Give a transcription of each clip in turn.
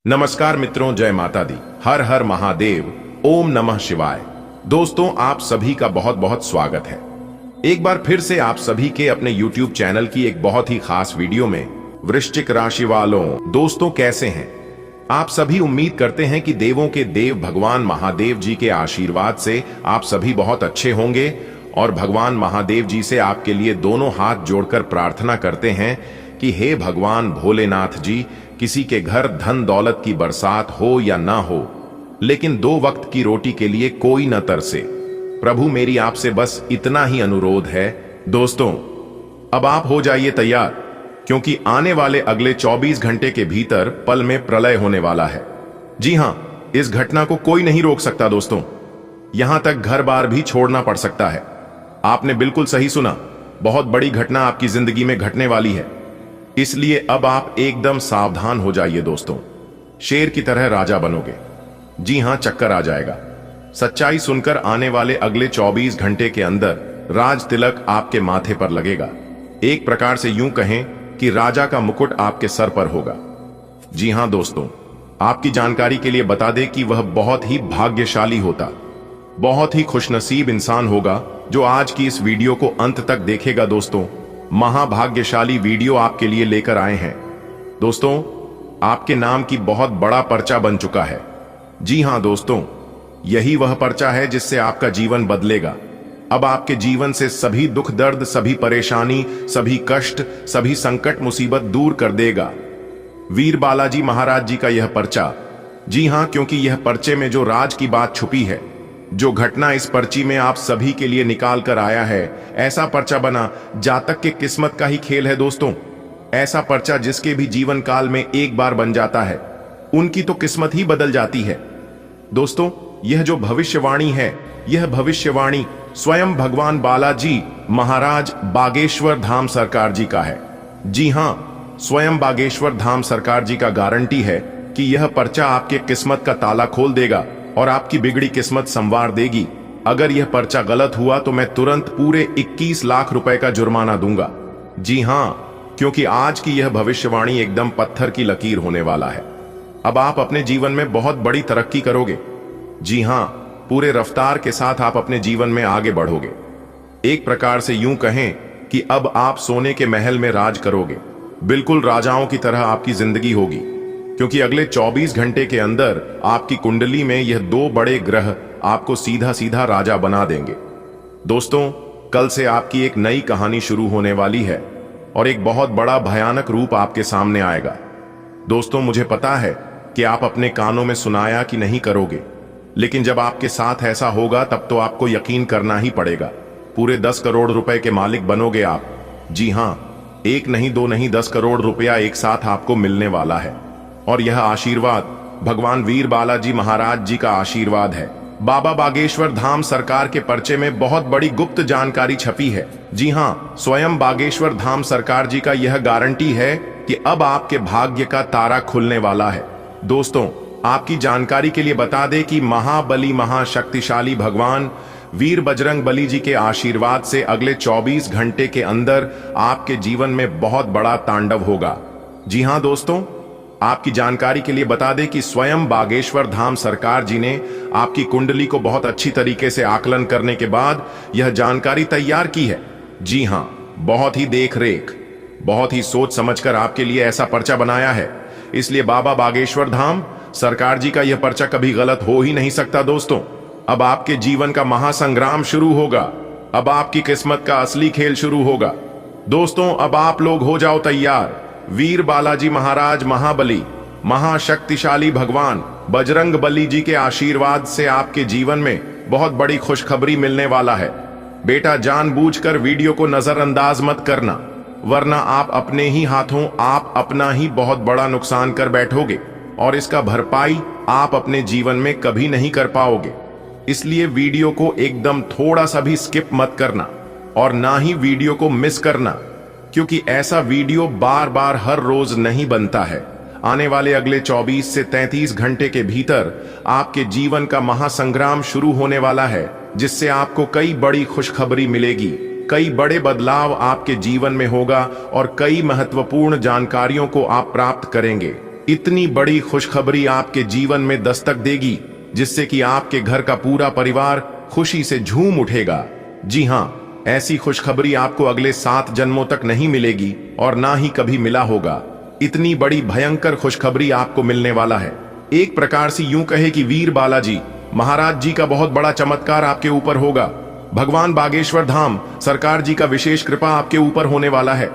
नमस्कार मित्रों, जय माता दी। हर हर महादेव, ओम नमः शिवाय। दोस्तों, आप सभी का बहुत बहुत स्वागत है एक बार फिर से आप सभी के अपने YouTube चैनल की एक बहुत ही खास वीडियो में। वृश्चिक राशि वालों, दोस्तों कैसे हैं आप सभी? उम्मीद करते हैं कि देवों के देव भगवान महादेव जी के आशीर्वाद से आप सभी बहुत अच्छे होंगे और भगवान महादेव जी से आपके लिए दोनों हाथ जोड़कर प्रार्थना करते हैं कि हे भगवान भोलेनाथ जी, किसी के घर धन दौलत की बरसात हो या ना हो, लेकिन 2 वक्त की रोटी के लिए कोई न तरसे। प्रभु, मेरी आपसे बस इतना ही अनुरोध है। दोस्तों, अब आप हो जाइए तैयार, क्योंकि आने वाले अगले 24 घंटे के भीतर पल में प्रलय होने वाला है। जी हां, इस घटना को कोई नहीं रोक सकता दोस्तों। यहां तक घर बार भी छोड़ना पड़ सकता है। आपने बिल्कुल सही सुना, बहुत बड़ी घटना आपकी जिंदगी में घटने वाली है। इसलिए अब आप एकदम सावधान हो जाइए दोस्तों। शेर की तरह राजा बनोगे। जी हां, चक्कर आ जाएगा। सच्चाई सुनकर आने वाले अगले 24 घंटे के अंदर राज तिलक आपके माथे पर लगेगा। एक प्रकार से यूं कहें कि राजा का मुकुट आपके सर पर होगा। जी हां दोस्तों, आपकी जानकारी के लिए बता दें कि वह बहुत ही भाग्यशाली होता, बहुत ही खुशनसीब इंसान होगा जो आज की इस वीडियो को अंत तक देखेगा। दोस्तों, महाभाग्यशाली वीडियो आपके लिए लेकर आए हैं। दोस्तों, आपके नाम की बहुत बड़ा पर्चा बन चुका है। जी हां दोस्तों, यही वह पर्चा है जिससे आपका जीवन बदलेगा। अब आपके जीवन से सभी दुख दर्द, सभी परेशानी, सभी कष्ट, सभी संकट मुसीबत दूर कर देगा वीर बालाजी महाराज जी का यह पर्चा। जी हां, क्योंकि यह पर्चे में जो राज की बात छुपी है, जो घटना इस पर्ची में आप सभी के लिए निकाल कर आया है, ऐसा पर्चा बना जातक के किस्मत का ही खेल है दोस्तों। ऐसा पर्चा जिसके भी जीवन काल में एक बार बन जाता है, उनकी तो किस्मत ही बदल जाती है। दोस्तों, यह जो भविष्यवाणी है, यह भविष्यवाणी स्वयं भगवान बालाजी महाराज बागेश्वर धाम सरकार जी का है। जी हां, स्वयं बागेश्वर धाम सरकार जी का गारंटी है कि यह पर्चा आपके किस्मत का ताला खोल देगा और आपकी बिगड़ी किस्मत संवार देगी। अगर यह पर्चा गलत हुआ तो मैं तुरंत पूरे 21 लाख रुपए का जुर्माना दूंगा। जी हां, क्योंकि आज की यह भविष्यवाणी एकदम पत्थर की लकीर होने वाला है। अब आप अपने जीवन में बहुत बड़ी तरक्की करोगे। जी हां, पूरे रफ्तार के साथ आप अपने जीवन में आगे बढ़ोगे। एक प्रकार से यूं कहें कि अब आप सोने के महल में राज करोगे। बिल्कुल राजाओं की तरह आपकी जिंदगी होगी, क्योंकि अगले 24 घंटे के अंदर आपकी कुंडली में यह 2 बड़े ग्रह आपको सीधा सीधा राजा बना देंगे। दोस्तों, कल से आपकी एक नई कहानी शुरू होने वाली है और एक बहुत बड़ा भयानक रूप आपके सामने आएगा। दोस्तों, मुझे पता है कि आप अपने कानों में सुनाया कि नहीं करोगे, लेकिन जब आपके साथ ऐसा होगा तब तो आपको यकीन करना ही पड़ेगा। पूरे 10 करोड़ रुपए के मालिक बनोगे आप। जी हां, 1 नहीं 2 नहीं 10 करोड़ रुपया एक साथ आपको मिलने वाला है। और यह आशीर्वाद भगवान वीर बालाजी महाराज जी का आशीर्वाद है। बाबा बागेश्वर धाम सरकार के पर्चे में बहुत बड़ी गुप्त जानकारी छपी है। जी हां, स्वयं बागेश्वर धाम सरकार जी का यह गारंटी है कि अब आपके भाग्य का तारा खुलने वाला है। दोस्तों, आपकी जानकारी के लिए बता दें कि महाबली महाशक्तिशाली भगवान वीर बजरंग बली जी के आशीर्वाद से अगले 24 घंटे के अंदर आपके जीवन में बहुत बड़ा तांडव होगा। जी हां दोस्तों, आपकी जानकारी के लिए बता दें कि स्वयं बागेश्वर धाम सरकार जी ने आपकी कुंडली को बहुत अच्छी तरीके से आकलन करने के बाद यह जानकारी तैयार की है। जी हां, बहुत ही देख रेख, बहुत ही सोच समझकर आपके लिए ऐसा पर्चा बनाया है। इसलिए बाबा बागेश्वर धाम सरकार जी का यह पर्चा कभी गलत हो ही नहीं सकता। दोस्तों, अब आपके जीवन का महासंग्राम शुरू होगा। अब आपकी किस्मत का असली खेल शुरू होगा। दोस्तों, अब आप लोग हो जाओ तैयार। वीर बालाजी महाराज महाबली महाशक्तिशाली भगवान बजरंग बली जी के आशीर्वाद से आपके जीवन में बहुत बड़ी खुशखबरी मिलने वाला है। बेटा, जानबूझकर वीडियो को नजरअंदाज मत करना, वरना आप अपने ही हाथों आप अपना ही बहुत बड़ा नुकसान कर बैठोगे और इसका भरपाई आप अपने जीवन में कभी नहीं कर पाओगे। इसलिए वीडियो को एकदम थोड़ा सा भी स्किप मत करना और ना ही वीडियो को मिस करना, क्योंकि ऐसा वीडियो बार बार हर रोज नहीं बनता है। आने वाले अगले 24 से 33 घंटे के भीतर आपके जीवन का महासंग्राम शुरू होने वाला है, जिससे आपको कई बड़ी खुशखबरी मिलेगी, कई बड़े बदलाव आपके जीवन में होगा और कई महत्वपूर्ण जानकारियों को आप प्राप्त करेंगे। इतनी बड़ी खुशखबरी आपके जीवन में दस्तक देगी जिससे कि आपके घर का पूरा परिवार खुशी से झूम उठेगा। जी हाँ, ऐसी खुशखबरी आपको अगले 7 जन्मों तक नहीं मिलेगी और ना ही कभी मिला होगा। इतनी बड़ी भयंकर खुशखबरी आपको मिलने वाला है। एक प्रकार से यूं कहे कि वीर बालाजी महाराज जी का बहुत बड़ा चमत्कार आपके ऊपर होगा। भगवान बागेश्वर धाम सरकार जी का विशेष कृपा आपके ऊपर होने वाला है।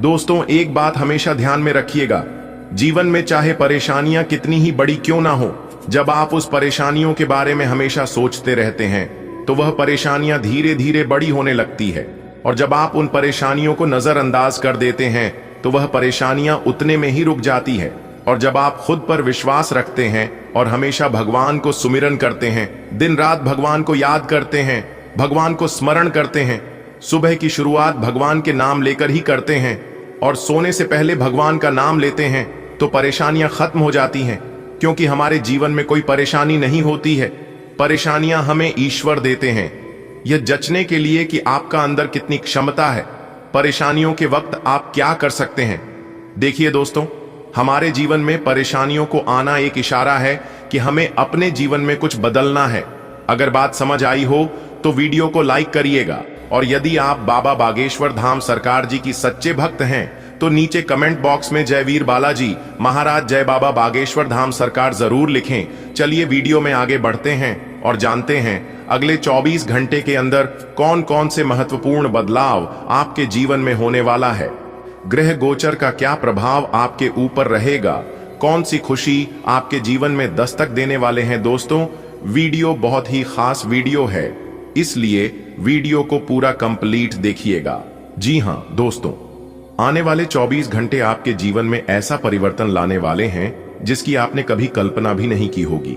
दोस्तों, एक बात हमेशा ध्यान में रखिएगा, जीवन में चाहे परेशानियां कितनी ही बड़ी क्यों ना हो, जब आप उस परेशानियों के बारे में हमेशा सोचते रहते हैं तो वह परेशानियां धीरे धीरे बड़ी होने लगती है, और जब आप उन परेशानियों को नजरअंदाज कर देते हैं तो वह परेशानियां उतने में ही रुक जाती है। और जब आप खुद पर विश्वास रखते हैं और हमेशा भगवान को सुमिरन करते हैं, दिन रात भगवान को याद करते हैं, भगवान को स्मरण करते हैं, सुबह की शुरुआत भगवान के नाम लेकर ही करते हैं और सोने से पहले भगवान का नाम लेते हैं, तो परेशानियां खत्म हो जाती हैं। क्योंकि हमारे जीवन में कोई परेशानी नहीं होती है, परेशानियां हमें ईश्वर देते हैं, यह जचने के लिए कि आपका अंदर कितनी क्षमता है। परेशानियों के वक्त आप क्या कर सकते हैं? देखिए दोस्तों, हमारे जीवन में परेशानियों को आना एक इशारा है कि हमें अपने जीवन में कुछ बदलना है। अगर बात समझ आई हो तो वीडियो को लाइक करिएगा, और यदि आप बाबा बागेश्वर धाम सरकार जी की सच्चे भक्त हैं तो नीचे कमेंट बॉक्स में जय वीर बालाजी महाराज, जय बाबा बागेश्वर धाम सरकार जरूर लिखें। चलिए वीडियो में आगे बढ़ते हैं और जानते हैं अगले 24 घंटे के अंदर कौन कौन से महत्वपूर्ण बदलाव आपके जीवन में होने वाला है। ग्रह गोचर का क्या प्रभाव आपके ऊपर रहेगा, कौन सी खुशी आपके जीवन में दस्तक देने वाले हैं। दोस्तों, वीडियो बहुत ही खास वीडियो है, इसलिए वीडियो को पूरा कंप्लीट देखिएगा। जी हाँ दोस्तों, आने वाले 24 घंटे आपके जीवन में ऐसा परिवर्तन लाने वाले हैं जिसकी आपने कभी कल्पना भी नहीं की होगी।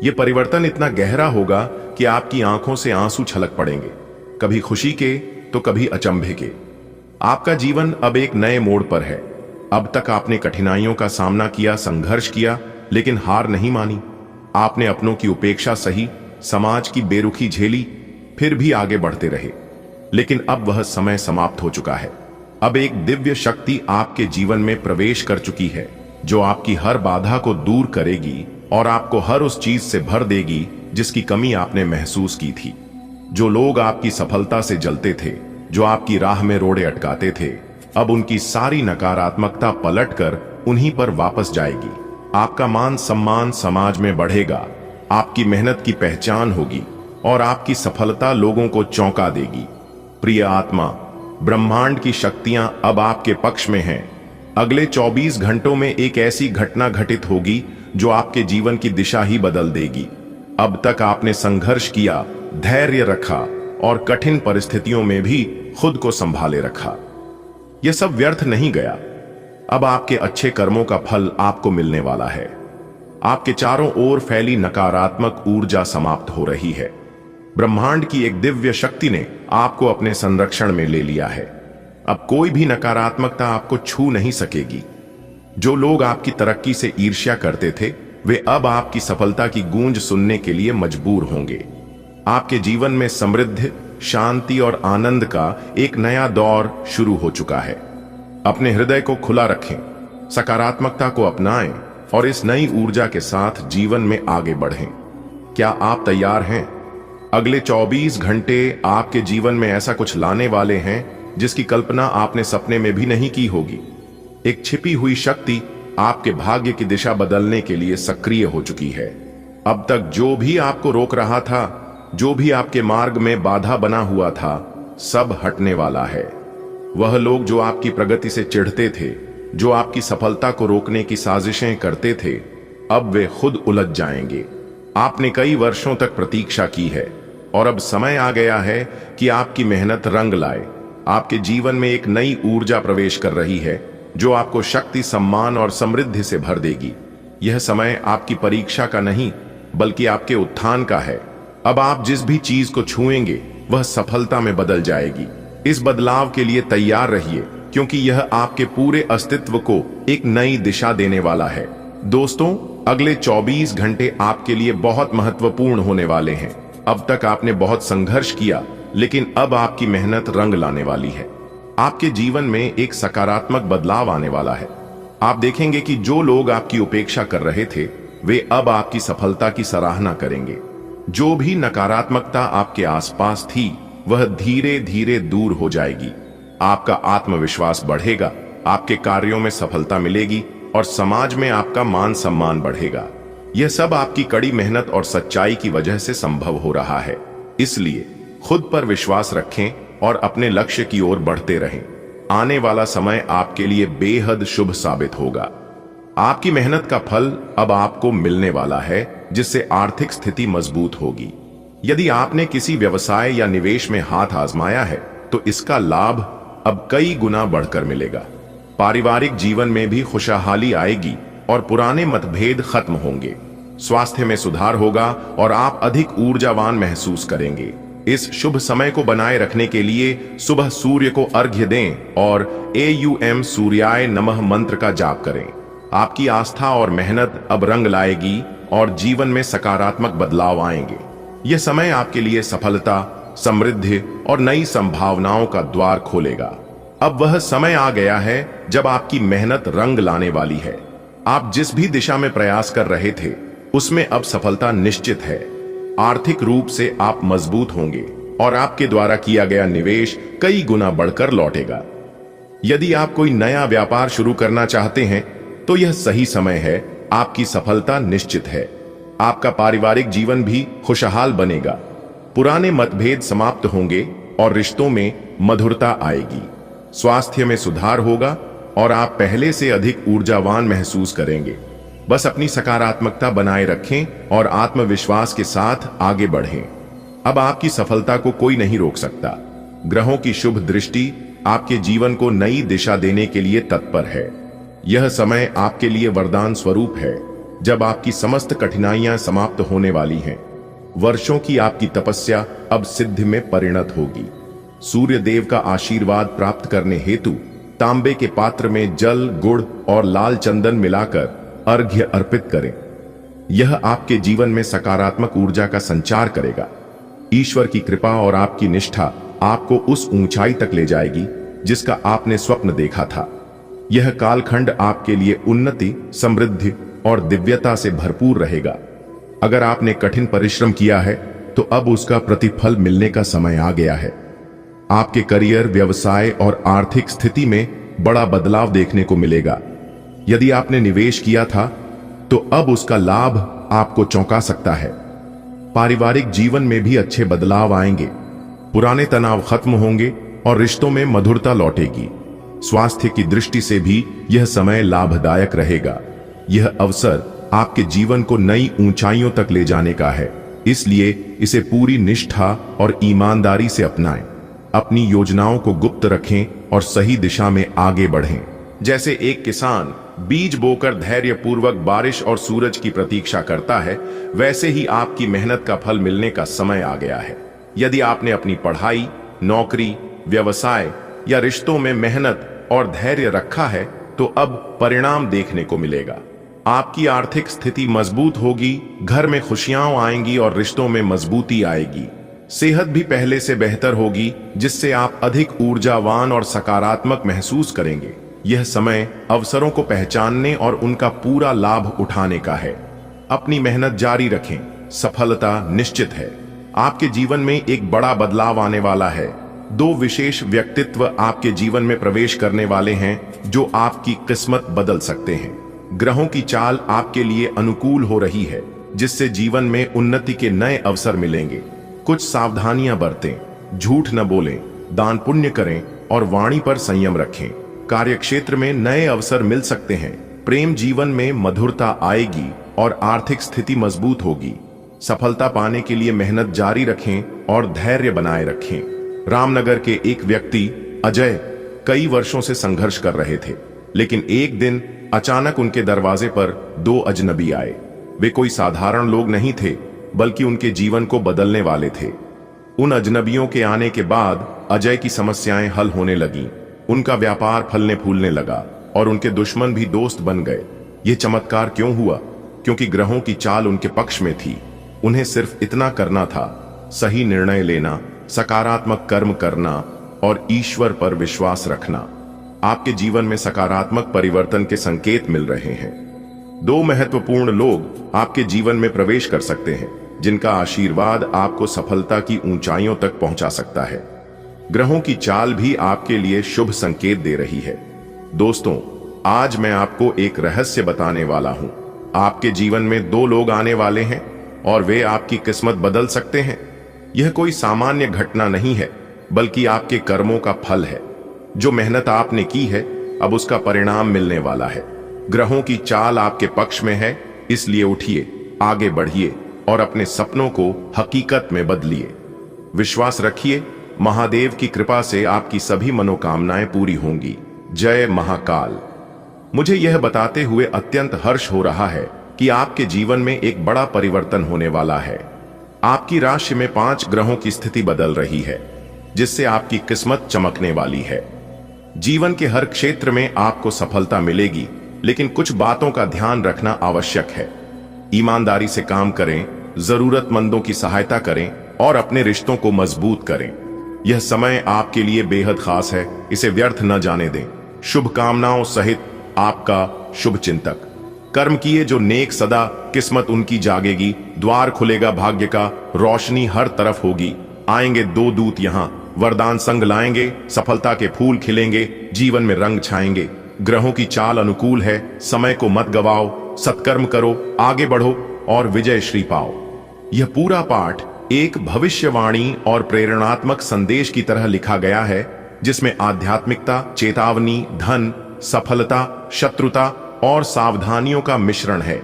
ये परिवर्तन इतना गहरा होगा कि आपकी आंखों से आंसू छलक पड़ेंगे, कभी खुशी के तो कभी अचंभे के। आपका जीवन अब एक नए मोड़ पर है। अब तक आपने कठिनाइयों का सामना किया, संघर्ष किया, लेकिन हार नहीं मानी। आपने अपनों की उपेक्षा सही, समाज की बेरुखी झेली, फिर भी आगे बढ़ते रहे। लेकिन अब वह समय समाप्त हो चुका है। अब एक दिव्य शक्ति आपके जीवन में प्रवेश कर चुकी है जो आपकी हर बाधा को दूर करेगी और आपको हर उस चीज से भर देगी जिसकी कमी आपने महसूस की थी। जो लोग आपकी सफलता से जलते थे, जो आपकी राह में रोड़े अटकाते थे, अब उनकी सारी नकारात्मकता पलटकर उन्हीं पर वापस जाएगी। आपका मान सम्मान समाज में बढ़ेगा, आपकी मेहनत की पहचान होगी और आपकी सफलता लोगों को चौंका देगी। प्रिय आत्मा, ब्रह्मांड की शक्तियां अब आपके पक्ष में हैं। अगले 24 घंटों में एक ऐसी घटना घटित होगी जो आपके जीवन की दिशा ही बदल देगी। अब तक आपने संघर्ष किया, धैर्य रखा और कठिन परिस्थितियों में भी खुद को संभाले रखा। यह सब व्यर्थ नहीं गया। अब आपके अच्छे कर्मों का फल आपको मिलने वाला है। आपके चारों ओर फैली नकारात्मक ऊर्जा समाप्त हो रही है। ब्रह्मांड की एक दिव्य शक्ति ने आपको अपने संरक्षण में ले लिया है। अब कोई भी नकारात्मकता आपको छू नहीं सकेगी। जो लोग आपकी तरक्की से ईर्ष्या करते थे, वे अब आपकी सफलता की गूंज सुनने के लिए मजबूर होंगे। आपके जीवन में समृद्धि, शांति और आनंद का एक नया दौर शुरू हो चुका है। अपने हृदय को खुला रखें, सकारात्मकता को अपनाएं और इस नई ऊर्जा के साथ जीवन में आगे बढ़ें। क्या आप तैयार हैं? अगले 24 घंटे आपके जीवन में ऐसा कुछ लाने वाले हैं जिसकी कल्पना आपने सपने में भी नहीं की होगी। एक छिपी हुई शक्ति आपके भाग्य की दिशा बदलने के लिए सक्रिय हो चुकी है। अब तक जो भी आपको रोक रहा था, जो भी आपके मार्ग में बाधा बना हुआ था, सब हटने वाला है। वह लोग जो आपकी प्रगति से चिढ़ते थे, जो आपकी सफलता को रोकने की साजिशें करते थे, अब वे खुद उलझ जाएंगे। आपने कई वर्षों तक प्रतीक्षा की है और अब समय आ गया है कि आपकी मेहनत रंग लाए। आपके जीवन में एक नई ऊर्जा प्रवेश कर रही है जो आपको शक्ति, सम्मान और समृद्धि से भर देगी। यह समय आपकी परीक्षा का नहीं बल्कि आपके उत्थान का है। अब आप जिस भी चीज को छुएंगे वह सफलता में बदल जाएगी। इस बदलाव के लिए तैयार रहिए क्योंकि यह आपके पूरे अस्तित्व को एक नई दिशा देने वाला है। दोस्तों, अगले 24 घंटे आपके लिए बहुत महत्वपूर्ण होने वाले हैं। अब तक आपने बहुत संघर्ष किया, लेकिन अब आपकी मेहनत रंग लाने वाली है। आपके जीवन में एक सकारात्मक बदलाव आने वाला है। आप देखेंगे कि जो लोग आपकी उपेक्षा कर रहे थे वे अब आपकी सफलता की सराहना करेंगे। जो भी नकारात्मकता आपके आसपास थी वह धीरे धीरे दूर हो जाएगी। आपका आत्मविश्वास बढ़ेगा, आपके कार्यों में सफलता मिलेगी और समाज में आपका मान सम्मान बढ़ेगा। यह सब आपकी कड़ी मेहनत और सच्चाई की वजह से संभव हो रहा है। इसलिए खुद पर विश्वास रखें और अपने लक्ष्य की ओर बढ़ते रहें। आने वाला समय आपके लिए बेहद शुभ साबित होगा। आपकी मेहनत का फल अब आपको मिलने वाला है, जिससे आर्थिक स्थिति मजबूत होगी। यदि आपने किसी व्यवसाय या निवेश में हाथ आजमाया है तो इसका लाभ अब कई गुना बढ़कर मिलेगा। पारिवारिक जीवन में भी खुशहाली आएगी और पुराने मतभेद खत्म होंगे। स्वास्थ्य में सुधार होगा और आप अधिक ऊर्जावान महसूस करेंगे। इस शुभ समय को बनाए रखने के लिए सुबह सूर्य को अर्घ्य दें और AUM सूर्याय नमः मंत्र का जाप करें। आपकी आस्था और मेहनत अब रंग लाएगी और जीवन में सकारात्मक बदलाव आएंगे। यह समय आपके लिए सफलता, समृद्धि और नई संभावनाओं का द्वार खोलेगा। अब वह समय आ गया है जब आपकी मेहनत रंग लाने वाली है। आप जिस भी दिशा में प्रयास कर रहे थे उसमें अब सफलता निश्चित है। आर्थिक रूप से आप मजबूत होंगे और आपके द्वारा किया गया निवेश कई गुना बढ़कर लौटेगा। यदि आप कोई नया व्यापार शुरू करना चाहते हैं तो यह सही समय है। आपकी सफलता निश्चित है। आपका पारिवारिक जीवन भी खुशहाल बनेगा। पुराने मतभेद समाप्त होंगे और रिश्तों में मधुरता आएगी। स्वास्थ्य में सुधार होगा और आप पहले से अधिक ऊर्जावान महसूस करेंगे। बस अपनी सकारात्मकता बनाए रखें और आत्मविश्वास के साथ आगे बढ़ें। अब आपकी सफलता को कोई नहीं रोक सकता। ग्रहों की शुभ दृष्टि आपके जीवन को नई दिशा देने के लिए तत्पर है। यह समय आपके लिए वरदान स्वरूप है, जब आपकी समस्त कठिनाइयां समाप्त होने वाली हैं। वर्षों की आपकी तपस्या अब सिद्धि में परिणत होगी। सूर्य देव का आशीर्वाद प्राप्त करने हेतु तांबे के पात्र में जल, गुड़ और लाल चंदन मिलाकर अर्घ्य अर्पित करें। यह आपके जीवन में सकारात्मक ऊर्जा का संचार करेगा। ईश्वर की कृपा और आपकी निष्ठा आपको उस ऊंचाई तक ले जाएगी जिसका आपने स्वप्न देखा था। यह कालखंड आपके लिए उन्नति, समृद्धि और दिव्यता से भरपूर रहेगा। अगर आपने कठिन परिश्रम किया है तो अब उसका प्रतिफल मिलने का समय आ गया है। आपके करियर, व्यवसाय और आर्थिक स्थिति में बड़ा बदलाव देखने को मिलेगा। यदि आपने निवेश किया था तो अब उसका लाभ आपको चौंका सकता है। पारिवारिक जीवन में भी अच्छे बदलाव आएंगे। पुराने तनाव खत्म होंगे और रिश्तों में मधुरता लौटेगी। स्वास्थ्य की दृष्टि से भी यह समय लाभदायक रहेगा। यह अवसर आपके जीवन को नई ऊंचाइयों तक ले जाने का है, इसलिए इसे पूरी निष्ठा और ईमानदारी से अपनाएं। अपनी योजनाओं को गुप्त रखें और सही दिशा में आगे बढ़ें। जैसे एक किसान बीज बोकर धैर्यपूर्वक बारिश और सूरज की प्रतीक्षा करता है, वैसे ही आपकी मेहनत का फल मिलने का समय आ गया है। यदि आपने अपनी पढ़ाई, नौकरी, व्यवसाय या रिश्तों में मेहनत और धैर्य रखा है तो अब परिणाम देखने को मिलेगा। आपकी आर्थिक स्थिति मजबूत होगी, घर में खुशियां आएंगी और रिश्तों में मजबूती आएगी। सेहत भी पहले से बेहतर होगी, जिससे आप अधिक ऊर्जावान और सकारात्मक महसूस करेंगे। यह समय अवसरों को पहचानने और उनका पूरा लाभ उठाने का है। अपनी मेहनत जारी रखें, सफलता निश्चित है। आपके जीवन में एक बड़ा बदलाव आने वाला है। दो विशेष व्यक्तित्व आपके जीवन में प्रवेश करने वाले हैं जो आपकी किस्मत बदल सकते हैं। ग्रहों की चाल आपके लिए अनुकूल हो रही है, जिससे जीवन में उन्नति के नए अवसर मिलेंगे। कुछ सावधानियां बरतें, झूठ न बोलें, दान पुण्य करें और वाणी पर संयम रखें। कार्यक्षेत्र में नए अवसर मिल सकते हैं। प्रेम जीवन में मधुरता आएगी और आर्थिक स्थिति मजबूत होगी। सफलता पाने के लिए मेहनत जारी रखें और धैर्य बनाए रखें। रामनगर के एक व्यक्ति अजय कई वर्षों से संघर्ष कर रहे थे, लेकिन एक दिन अचानक उनके दरवाजे पर दो अजनबी आए। वे कोई साधारण लोग नहीं थे, बल्कि उनके जीवन को बदलने वाले थे। उन अजनबियों के आने के बाद अजय की समस्याएं हल होने लगीं। उनका व्यापार फलने फूलने लगा और उनके दुश्मन भी दोस्त बन गए। यह चमत्कार क्यों हुआ? क्योंकि ग्रहों की चाल उनके पक्ष में थी। उन्हें सिर्फ इतना करना था, सही निर्णय लेना, सकारात्मक कर्म करना और ईश्वर पर विश्वास रखना। आपके जीवन में सकारात्मक परिवर्तन के संकेत मिल रहे हैं। दो महत्वपूर्ण लोग आपके जीवन में प्रवेश कर सकते हैं, जिनका आशीर्वाद आपको सफलता की ऊंचाइयों तक पहुंचा सकता है। ग्रहों की चाल भी आपके लिए शुभ संकेत दे रही है। दोस्तों, आज मैं आपको एक रहस्य बताने वाला हूं। आपके जीवन में दो लोग आने वाले हैं और वे आपकी किस्मत बदल सकते हैं। यह कोई सामान्य घटना नहीं है, बल्कि आपके कर्मों का फल है। जो मेहनत आपने की है, अब उसका परिणाम मिलने वाला है। ग्रहों की चाल आपके पक्ष में है, इसलिए उठिए, आगे बढ़िए और अपने सपनों को हकीकत में बदलिए। विश्वास रखिए, महादेव की कृपा से आपकी सभी मनोकामनाएं पूरी होंगी। जय महाकाल। मुझे यह बताते हुए अत्यंत हर्ष हो रहा है कि आपके जीवन में एक बड़ा परिवर्तन होने वाला है। आपकी राशि में 5 ग्रहों की स्थिति बदल रही है, जिससे आपकी किस्मत चमकने वाली है। जीवन के हर क्षेत्र में आपको सफलता मिलेगी, लेकिन कुछ बातों का ध्यान रखना आवश्यक है। ईमानदारी से काम करें, जरूरतमंदों की सहायता करें और अपने रिश्तों को मजबूत करें। यह समय आपके लिए बेहद खास है, इसे व्यर्थ न जाने दें। शुभकामनाओं सहित आपका शुभ चिंतक। कर्म किए जो नेक, सदा किस्मत उनकी जागेगी। द्वार खुलेगा भाग्य का, रोशनी हर तरफ होगी। आएंगे 2 दूत यहाँ, वरदान संग लाएंगे। सफलता के फूल खिलेंगे, जीवन में रंग छाएंगे। ग्रहों की चाल अनुकूल है, समय को मत गवाओ, सत्कर्म करो, आगे बढ़ो और विजय श्री पाओ। यह पूरा पाठ एक भविष्यवाणी और प्रेरणात्मक संदेश की तरह लिखा गया है, जिसमें आध्यात्मिकता, चेतावनी, धन, सफलता, शत्रुता और सावधानियों का मिश्रण है।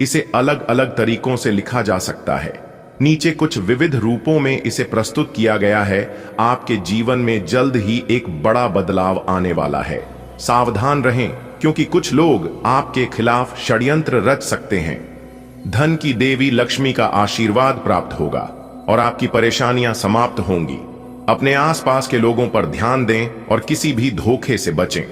इसे अलग अलग तरीकों से लिखा जा सकता है। नीचे कुछ विविध रूपों में इसे प्रस्तुत किया गया है। आपके जीवन में जल्द ही एक बड़ा बदलाव आने वाला है। सावधान रहें, क्योंकि कुछ लोग आपके खिलाफ षड्यंत्र रच सकते हैं। धन की देवी लक्ष्मी का आशीर्वाद प्राप्त होगा और आपकी परेशानियां समाप्त होंगी। अपने आसपास के लोगों पर ध्यान दें और किसी भी धोखे से बचें।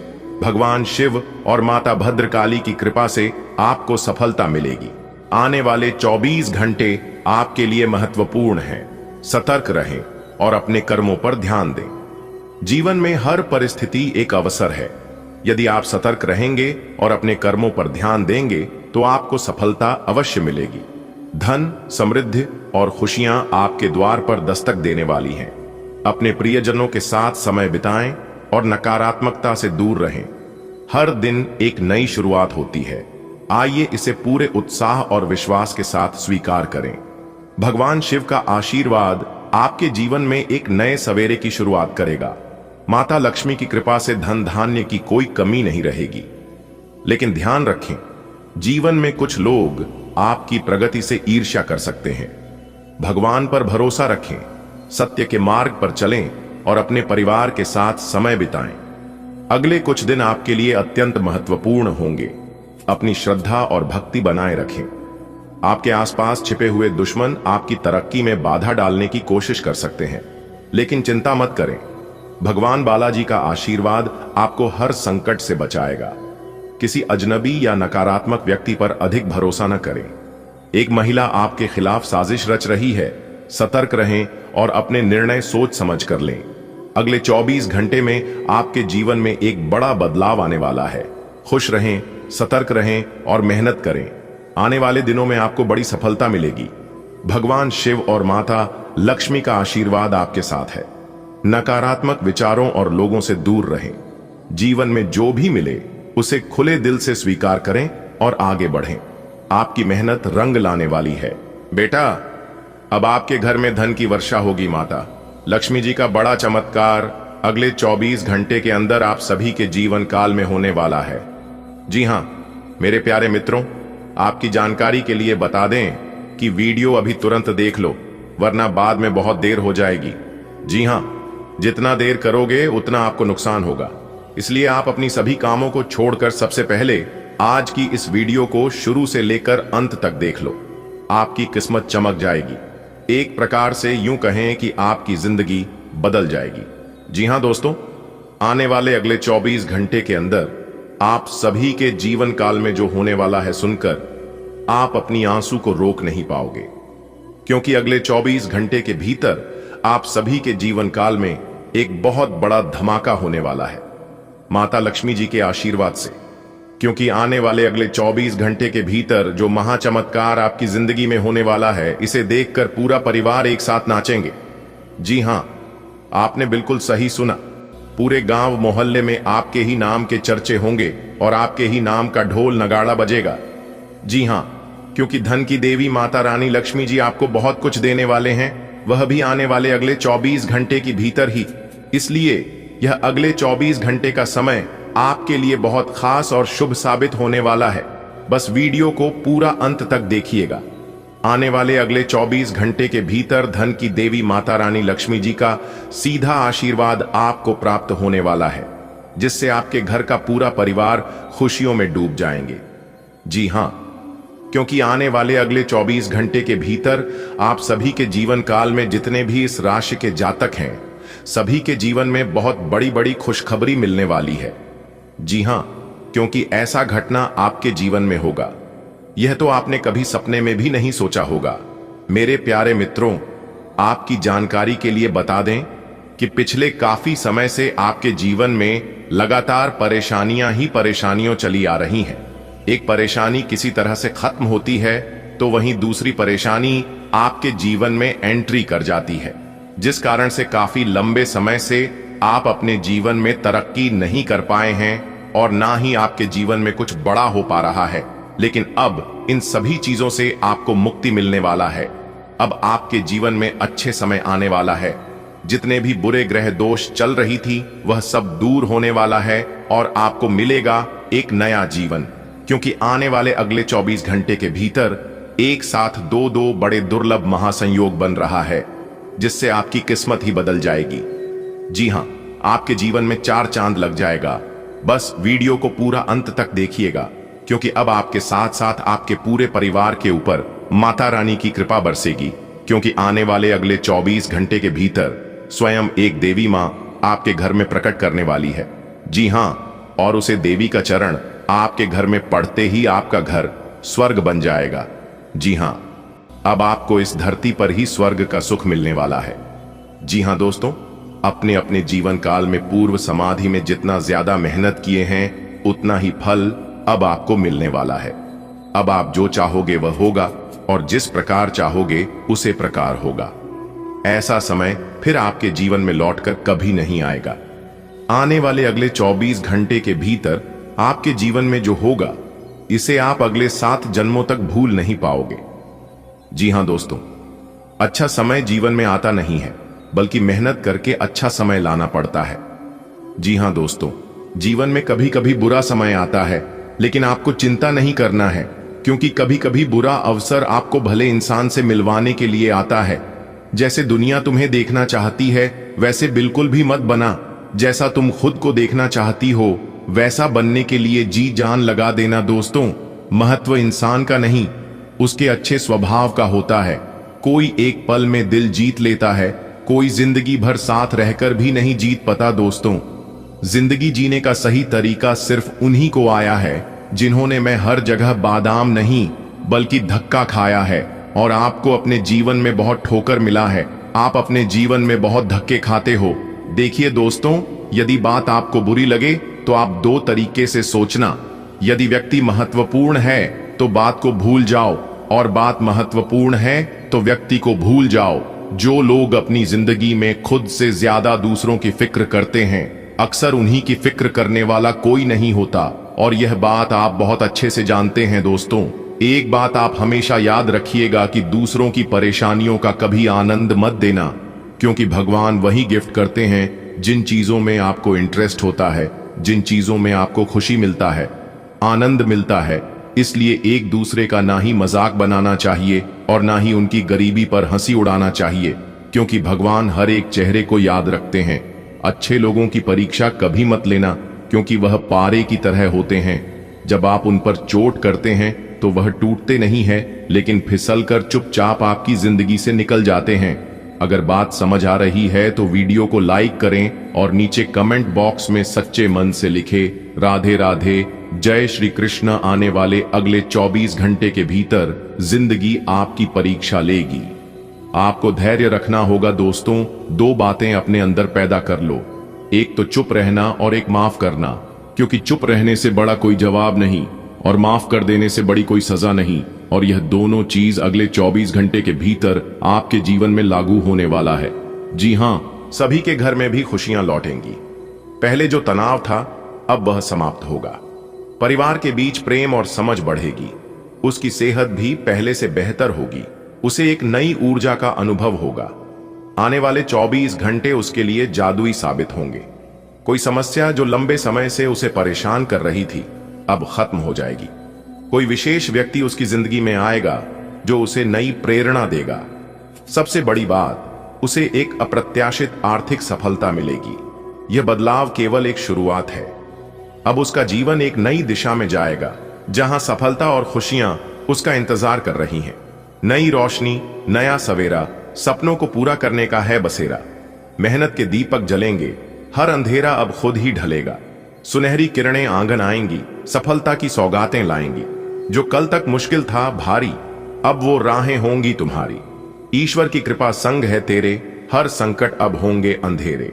भगवान शिव और माता भद्रकाली की कृपा से आपको सफलता मिलेगी। आने वाले 24 घंटे आपके लिए महत्वपूर्ण हैं। सतर्क रहें और अपने कर्मों पर ध्यान दें। जीवन में हर परिस्थिति एक अवसर है। यदि आप सतर्क रहेंगे और अपने कर्मों पर ध्यान देंगे, तो आपको सफलता अवश्य मिलेगी। धन, समृद्धि और खुशियां आपके द्वार पर दस्तक देने वाली हैं। अपने प्रियजनों के साथ समय बिताएं और नकारात्मकता से दूर रहें। हर दिन एक नई शुरुआत होती है। आइए इसे पूरे उत्साह और विश्वास के साथ स्वीकार करें। भगवान शिव का आशीर्वाद आपके जीवन में एक नए सवेरे की शुरुआत करेगा। माता लक्ष्मी की कृपा से धन धान्य की कोई कमी नहीं रहेगी। लेकिन ध्यान रखें, जीवन में कुछ लोग आपकी प्रगति से ईर्ष्या कर सकते हैं। भगवान पर भरोसा रखें, सत्य के मार्ग पर चलें और अपने परिवार के साथ समय बिताएं। अगले कुछ दिन आपके लिए अत्यंत महत्वपूर्ण होंगे। अपनी श्रद्धा और भक्ति बनाए रखें। आपके आसपास छिपे हुए दुश्मन आपकी तरक्की में बाधा डालने की कोशिश कर सकते हैं, लेकिन चिंता मत करें। भगवान बालाजी का आशीर्वाद आपको हर संकट से बचाएगा। किसी अजनबी या नकारात्मक व्यक्ति पर अधिक भरोसा न करें। एक महिला आपके खिलाफ साजिश रच रही है। सतर्क रहें और अपने निर्णय सोच समझ कर लें। अगले 24 घंटे में आपके जीवन में एक बड़ा बदलाव आने वाला है। खुश रहें, सतर्क रहें और मेहनत करें। आने वाले दिनों में आपको बड़ी सफलता मिलेगी। भगवान शिव और माता लक्ष्मी का आशीर्वाद आपके साथ है। नकारात्मक विचारों और लोगों से दूर रहें। जीवन में जो भी मिले उसे खुले दिल से स्वीकार करें और आगे बढ़ें। आपकी मेहनत रंग लाने वाली है। बेटा, अब आपके घर में धन की वर्षा होगी। माता लक्ष्मी जी का बड़ा चमत्कार अगले 24 घंटे के अंदर आप सभी के जीवन काल में होने वाला है। जी हां, मेरे प्यारे मित्रों, आपकी जानकारी के लिए बता दें कि वीडियो अभी तुरंत देख लो, वरना बाद में बहुत देर हो जाएगी। जी हां, जितना देर करोगे उतना आपको नुकसान होगा। इसलिए आप अपनी सभी कामों को छोड़कर सबसे पहले आज की इस वीडियो को शुरू से लेकर अंत तक देख लो। आपकी किस्मत चमक जाएगी। एक प्रकार से यूं कहें कि आपकी जिंदगी बदल जाएगी। जी हां दोस्तों, आने वाले अगले 24 घंटे के अंदर आप सभी के जीवन काल में जो होने वाला है सुनकर आप अपनी आंसू को रोक नहीं पाओगे, क्योंकि अगले 24 घंटे के भीतर आप सभी के जीवन काल में एक बहुत बड़ा धमाका होने वाला है। माता लक्ष्मी जी के आशीर्वाद से, क्योंकि आने वाले अगले 24 घंटे के भीतर जो महाचमत्कार आपकी जिंदगी में होने वाला है, इसे देखकर पूरा परिवार एक साथ नाचेंगे। जी हां, आपने बिल्कुल सही सुना। पूरे गांव मोहल्ले में आपके ही नाम के चर्चे होंगे और आपके ही नाम का ढोल नगाड़ा बजेगा। जी हां, क्योंकि धन की देवी माता रानी लक्ष्मी जी आपको बहुत कुछ देने वाले हैं, वह भी आने वाले अगले 24 घंटे के भीतर ही। इसलिए यह अगले 24 घंटे का समय आपके लिए बहुत खास और शुभ साबित होने वाला है। बस वीडियो को पूरा अंत तक देखिएगा। आने वाले अगले 24 घंटे के भीतर धन की देवी माता रानी लक्ष्मी जी का सीधा आशीर्वाद आपको प्राप्त होने वाला है, जिससे आपके घर का पूरा परिवार खुशियों में डूब जाएंगे। जी हां, क्योंकि आने वाले अगले 24 घंटे के भीतर आप सभी के जीवन काल में जितने भी इस राशि के जातक हैं, सभी के जीवन में बहुत बड़ी बड़ी खुशखबरी मिलने वाली है। जी हां, क्योंकि ऐसा घटना आपके जीवन में होगा, यह तो आपने कभी सपने में भी नहीं सोचा होगा। मेरे प्यारे मित्रों, आपकी जानकारी के लिए बता दें कि पिछले काफी समय से आपके जीवन में लगातार परेशानियां ही परेशानियां चली आ रही हैं। एक परेशानी किसी तरह से खत्म होती है तो वहीं दूसरी परेशानी आपके जीवन में एंट्री कर जाती है, जिस कारण से काफी लंबे समय से आप अपने जीवन में तरक्की नहीं कर पाए हैं और ना ही आपके जीवन में कुछ बड़ा हो पा रहा है। लेकिन अब इन सभी चीजों से आपको मुक्ति मिलने वाला है। अब आपके जीवन में अच्छे समय आने वाला है। जितने भी बुरे ग्रह दोष चल रही थी, वह सब दूर होने वाला है और आपको मिलेगा एक नया जीवन। क्योंकि आने वाले अगले 24 घंटे के भीतर एक साथ दो बड़े दुर्लभ महासंयोग बन रहा है, जिससे आपकी किस्मत ही बदल जाएगी। जी हां, आपके जीवन में 4 चांद लग जाएगा। बस वीडियो को पूरा अंत तक देखिएगा, क्योंकि अब आपके साथ साथ आपके पूरे परिवार के ऊपर माता रानी की कृपा बरसेगी। क्योंकि आने वाले अगले 24 घंटे के भीतर स्वयं एक देवी मां आपके घर में प्रकट करने वाली है। जी हां, और उसे देवी का चरण आपके घर में पड़ते ही आपका घर स्वर्ग बन जाएगा। जी हां, अब आपको इस धरती पर ही स्वर्ग का सुख मिलने वाला है। जी हां दोस्तों, अपने अपने जीवन काल में पूर्व समाधि में जितना ज्यादा मेहनत किए हैं, उतना ही फल अब आपको मिलने वाला है। अब आप जो चाहोगे वह होगा और जिस प्रकार चाहोगे उसे प्रकार होगा। ऐसा समय फिर आपके जीवन में लौटकर कभी नहीं आएगा। आने वाले अगले 24 घंटे के भीतर आपके जीवन में जो होगा, इसे आप अगले 7 जन्मों तक भूल नहीं पाओगे। जी हां दोस्तों, अच्छा समय जीवन में आता नहीं है, बल्कि मेहनत करके अच्छा समय लाना पड़ता है। जी हां दोस्तों, जीवन में कभी कभी बुरा समय आता है, लेकिन आपको चिंता नहीं करना है, क्योंकि कभी कभी बुरा अवसर आपको भले इंसान से मिलवाने के लिए आता है। जैसे दुनिया तुम्हें देखना चाहती है, वैसे बिल्कुल भी मत बना। जैसा तुम खुद को देखना चाहती हो, वैसा बनने के लिए जी जान लगा देना दोस्तों। महत्व इंसान का नहीं, उसके अच्छे स्वभाव का होता है। कोई एक पल में दिल जीत लेता है, कोई जिंदगी भर साथ रहकर भी नहीं जीत पाता दोस्तों। जिंदगी जीने का सही तरीका सिर्फ उन्हीं को आया है जिन्होंने मैं हर जगह बादाम नहीं बल्कि धक्का खाया है। और आपको अपने जीवन में बहुत ठोकर मिला है, आप अपने जीवन में बहुत धक्के खाते हो। देखिए दोस्तों, यदि बात आपको बुरी लगे तो आप 2 तरीके से सोचना। यदि व्यक्ति महत्वपूर्ण है तो बात को भूल जाओ, और बात महत्वपूर्ण है तो व्यक्ति को भूल जाओ। जो लोग अपनी जिंदगी में खुद से ज्यादा दूसरों की फिक्र करते हैं, अक्सर उन्हीं की फिक्र करने वाला कोई नहीं होता, और यह बात आप बहुत अच्छे से जानते हैं दोस्तों। एक बात आप हमेशा याद रखिएगा कि दूसरों की परेशानियों का कभी आनंद मत देना, क्योंकि भगवान वही गिफ्ट करते हैं जिन चीजों में आपको इंटरेस्ट होता है, जिन चीजों में आपको खुशी मिलता है, आनंद मिलता है। इसलिए एक दूसरे का ना ही मजाक बनाना चाहिए और ना ही उनकी गरीबी पर हंसी उड़ाना चाहिए, क्योंकि भगवान हर एक चेहरे को याद रखते हैं। अच्छे लोगों की परीक्षा कभी मत लेना, क्योंकि वह पारे की तरह होते हैं। जब आप उन पर चोट करते हैं तो वह टूटते नहीं है, लेकिन फिसलकर चुपचाप आपकी जिंदगी से निकल जाते हैं। अगर बात समझ आ रही है तो वीडियो को लाइक करें और नीचे कमेंट बॉक्स में सच्चे मन से लिखे राधे राधे, जय श्री कृष्ण। आने वाले अगले 24 घंटे के भीतर जिंदगी आपकी परीक्षा लेगी। आपको धैर्य रखना होगा दोस्तों। 2 बातें अपने अंदर पैदा कर लो। एक तो चुप रहना और एक माफ करना, क्योंकि चुप रहने से बड़ा कोई जवाब नहीं और माफ कर देने से बड़ी कोई सजा नहीं। और यह दोनों चीज अगले 24 घंटे के भीतर आपके जीवन में लागू होने वाला है। जी हाँ, सभी के घर में भी खुशियां लौटेंगी। पहले जो तनाव था अब वह समाप्त होगा। परिवार के बीच प्रेम और समझ बढ़ेगी। उसकी सेहत भी पहले से बेहतर होगी। उसे एक नई ऊर्जा का अनुभव होगा। आने वाले 24 घंटे उसके लिए जादुई साबित होंगे। कोई समस्या जो लंबे समय से उसे परेशान कर रही थी अब खत्म हो जाएगी। कोई विशेष व्यक्ति उसकी जिंदगी में आएगा जो उसे नई प्रेरणा देगा। सबसे बड़ी बात, उसे एक अप्रत्याशित आर्थिक सफलता मिलेगी। यह बदलाव केवल एक शुरुआत है। अब उसका जीवन एक नई दिशा में जाएगा, जहां सफलता और खुशियां उसका इंतजार कर रही हैं। नई रोशनी, नया सवेरा, सपनों को पूरा करने का है बसेरा। मेहनत के दीपक जलेंगे, हर अंधेरा अब खुद ही ढलेगा। सुनहरी किरणें आंगन आएंगी, सफलता की सौगातें लाएंगी। जो कल तक मुश्किल था भारी, अब वो राहें होंगी तुम्हारी। ईश्वर की कृपा संग है तेरे, हर संकट अब होंगे अंधेरे।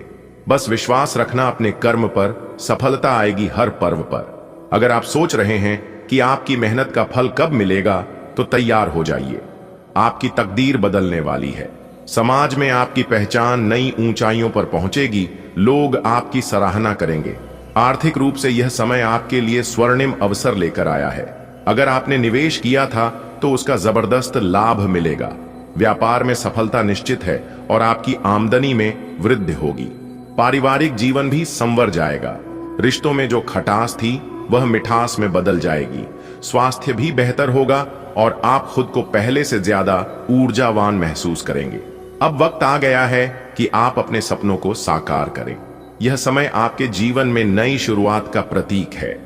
बस विश्वास रखना अपने कर्म पर, सफलता आएगी हर पर्व पर। अगर आप सोच रहे हैं कि आपकी मेहनत का फल कब मिलेगा, तो तैयार हो जाइए। आपकी तकदीर बदलने वाली है। समाज में आपकी पहचान नई ऊंचाइयों पर पहुंचेगी। लोग आपकी सराहना करेंगे। आर्थिक रूप से यह समय आपके लिए स्वर्णिम अवसर लेकर आया है। अगर आपने निवेश किया था तो उसका जबरदस्त लाभ मिलेगा। व्यापार में सफलता निश्चित है और आपकी आमदनी में वृद्धि होगी। पारिवारिक जीवन भी संवर जाएगा। रिश्तों में जो खटास थी वह मिठास में बदल जाएगी। स्वास्थ्य भी बेहतर होगा और आप खुद को पहले से ज्यादा ऊर्जावान महसूस करेंगे। अब वक्त आ गया है कि आप अपने सपनों को साकार करें। यह समय आपके जीवन में नई शुरुआत का प्रतीक है।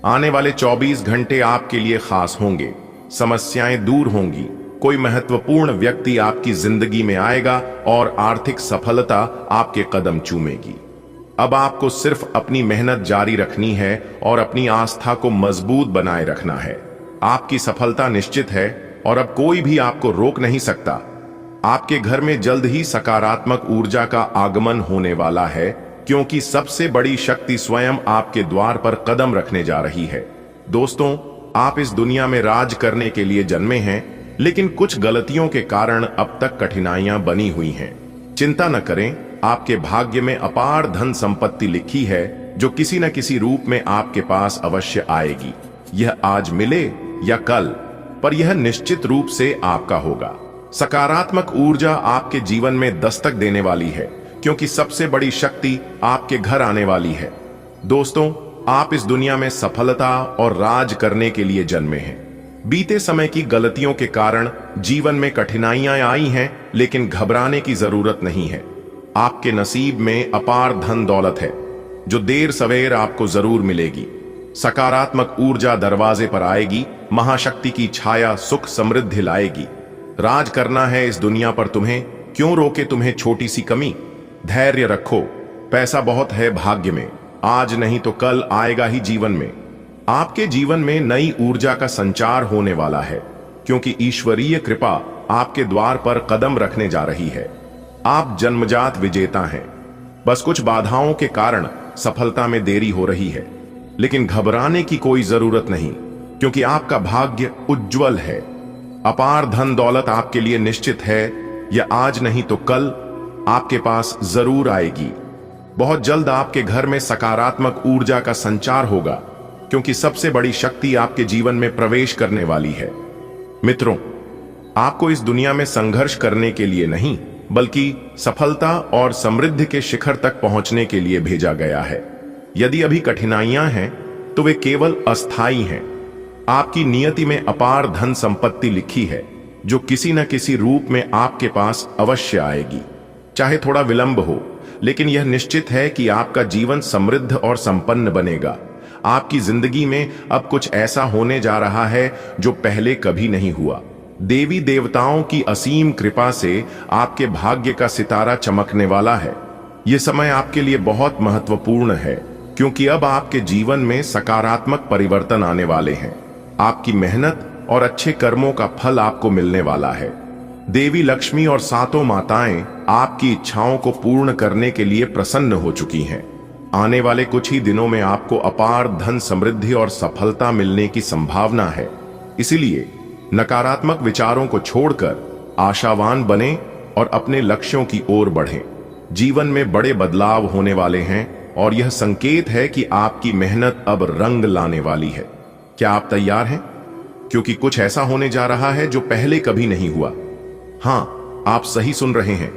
आने वाले 24 घंटे आपके लिए खास होंगे। समस्याएं दूर होंगी। कोई महत्वपूर्ण व्यक्ति आपकी जिंदगी में आएगा और आर्थिक सफलता आपके कदम चूमेगी। अब आपको सिर्फ अपनी मेहनत जारी रखनी है और अपनी आस्था को मजबूत बनाए रखना है। आपकी सफलता निश्चित है और अब कोई भी आपको रोक नहीं सकता। आपके घर में जल्द ही सकारात्मक ऊर्जा का आगमन होने वाला है, क्योंकि सबसे बड़ी शक्ति स्वयं आपके द्वार पर कदम रखने जा रही है। दोस्तों, आप इस दुनिया में राज करने के लिए जन्मे हैं, लेकिन कुछ गलतियों के कारण अब तक कठिनाइयां बनी हुई हैं। चिंता न करें, आपके भाग्य में अपार धन संपत्ति लिखी है जो किसी न किसी रूप में आपके पास अवश्य आएगी। यह आज मिले या कल, पर यह निश्चित रूप से आपका होगा। सकारात्मक ऊर्जा आपके जीवन में दस्तक देने वाली है, क्योंकि सबसे बड़ी शक्ति आपके घर आने वाली है। दोस्तों, आप इस दुनिया में सफलता और राज करने के लिए जन्मे हैं। बीते समय की गलतियों के कारण जीवन में कठिनाइयां आई हैं, लेकिन घबराने की जरूरत नहीं है। आपके नसीब में अपार धन दौलत है जो देर सवेर आपको जरूर मिलेगी। सकारात्मक ऊर्जा दरवाजे पर आएगी। महाशक्ति की छाया सुख समृद्धि लाएगी। राज करना है इस दुनिया पर तुम्हें, क्यों रोके तुम्हें छोटी सी कमी। धैर्य रखो, पैसा बहुत है भाग्य में, आज नहीं तो कल आएगा ही जीवन में। आपके जीवन में नई ऊर्जा का संचार होने वाला है, क्योंकि ईश्वरीय कृपा आपके द्वार पर कदम रखने जा रही है। आप जन्मजात विजेता हैं। बस कुछ बाधाओं के कारण सफलता में देरी हो रही है, लेकिन घबराने की कोई जरूरत नहीं, क्योंकि आपका भाग्य उज्जवल है। अपार धन दौलत आपके लिए निश्चित है। यह आज नहीं तो कल आपके पास जरूर आएगी। बहुत जल्द आपके घर में सकारात्मक ऊर्जा का संचार होगा, क्योंकि सबसे बड़ी शक्ति आपके जीवन में प्रवेश करने वाली है। मित्रों, आपको इस दुनिया में संघर्ष करने के लिए नहीं, बल्कि सफलता और समृद्धि के शिखर तक पहुंचने के लिए भेजा गया है। यदि अभी कठिनाइयां हैं तो वे केवल अस्थायी हैं। आपकी नियति में अपार धन संपत्ति लिखी है, जो किसी न किसी रूप में आपके पास अवश्य आएगी। चाहे थोड़ा विलंब हो, लेकिन यह निश्चित है कि आपका जीवन समृद्ध और संपन्न बनेगा। आपकी जिंदगी में अब कुछ ऐसा होने जा रहा है जो पहले कभी नहीं हुआ। देवी देवताओं की असीम कृपा से आपके भाग्य का सितारा चमकने वाला है। यह समय आपके लिए बहुत महत्वपूर्ण है, क्योंकि अब आपके जीवन में सकारात्मक परिवर्तन आने वाले हैं। आपकी मेहनत और अच्छे कर्मों का फल आपको मिलने वाला है। देवी लक्ष्मी और सातों माताएं आपकी इच्छाओं को पूर्ण करने के लिए प्रसन्न हो चुकी हैं। आने वाले कुछ ही दिनों में आपको अपार धन समृद्धि और सफलता मिलने की संभावना है। इसीलिए नकारात्मक विचारों को छोड़कर आशावान बने और अपने लक्ष्यों की ओर बढ़ें। जीवन में बड़े बदलाव होने वाले हैं और यह संकेत है कि आपकी मेहनत अब रंग लाने वाली है। क्या आप तैयार हैं? क्योंकि कुछ ऐसा होने जा रहा है जो पहले कभी नहीं हुआ। हां, आप सही सुन रहे हैं।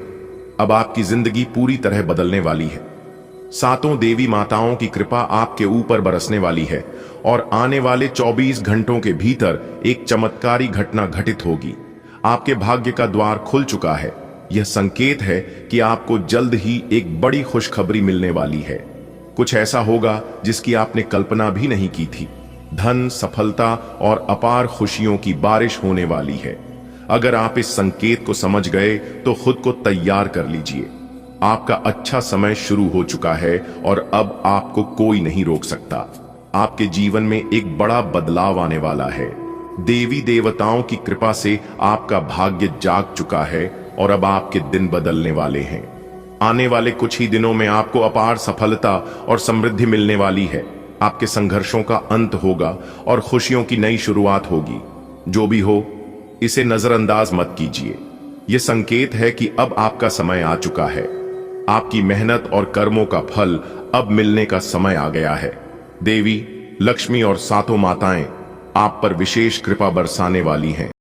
अब आपकी जिंदगी पूरी तरह बदलने वाली है। सातों देवी माताओं की कृपा आपके ऊपर बरसने वाली है और आने वाले 24 घंटों के भीतर एक चमत्कारी घटना घटित होगी। आपके भाग्य का द्वार खुल चुका है। यह संकेत है कि आपको जल्द ही एक बड़ी खुशखबरी मिलने वाली है। कुछ ऐसा होगा जिसकी आपने कल्पना भी नहीं की थी। धन, सफलता और अपार खुशियों की बारिश होने वाली है। अगर आप इस संकेत को समझ गए तो खुद को तैयार कर लीजिए। आपका अच्छा समय शुरू हो चुका है और अब आपको कोई नहीं रोक सकता। आपके जीवन में एक बड़ा बदलाव आने वाला है। देवी देवताओं की कृपा से आपका भाग्य जाग चुका है और अब आपके दिन बदलने वाले हैं। आने वाले कुछ ही दिनों में आपको अपार सफलता और समृद्धि मिलने वाली है। आपके संघर्षों का अंत होगा और खुशियों की नई शुरुआत होगी। जो भी हो, इसे नजरअंदाज मत कीजिए। यह संकेत है कि अब आपका समय आ चुका है। आपकी मेहनत और कर्मों का फल अब मिलने का समय आ गया है। देवी, लक्ष्मी और सातों माताएं आप पर विशेष कृपा बरसाने वाली हैं।